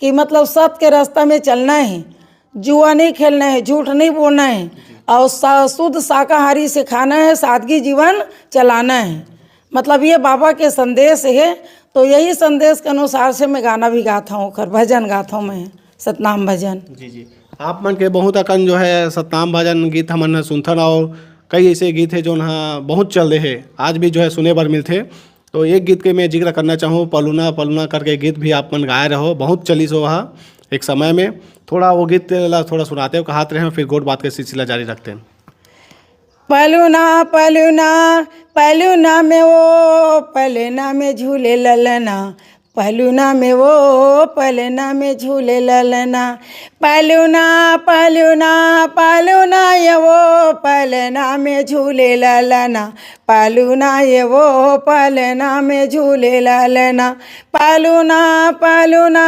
कि मतलब सत्य के रास्ता में चलना है, जुआ नहीं खेलना है, झूठ नहीं बोलना है और शुद्ध शाकाहारी से खाना है, सादगी जीवन चलाना है। मतलब ये बाबा के संदेश है। तो यही संदेश के अनुसार से मैं गाना भी गाता हूँ, भजन गाता हूँ मैं, सतनाम भजन। जी जी। आप मन के बहुत अकन जो है सतनाम भजन गीत हमन ह सुनथन और कई ऐसे गीत है जो बहुत चल रहे हैं, आज भी जो है सुने बर मिलते। तो एक गीत के मैं जिक्र करना चाहूँ, पलूना पलूना करके गीत भी आप मन गाए रहो, बहुत चली सो वहाँ एक समय में। थोड़ा वो गीत ला थोड़ा सुनाते हो, कहाते रहे, फिर गोट बात का सिलसिला जारी रखते हैं। पलूना पलूना पलूना में वो पलना में झूले ललना, पलूना में वो पलना में झूले ललना, पलूना पलूना पलूना ये वो पलना में झूले ललना, पलूना ये वो पलना में झूले ललना, पलूना पलूना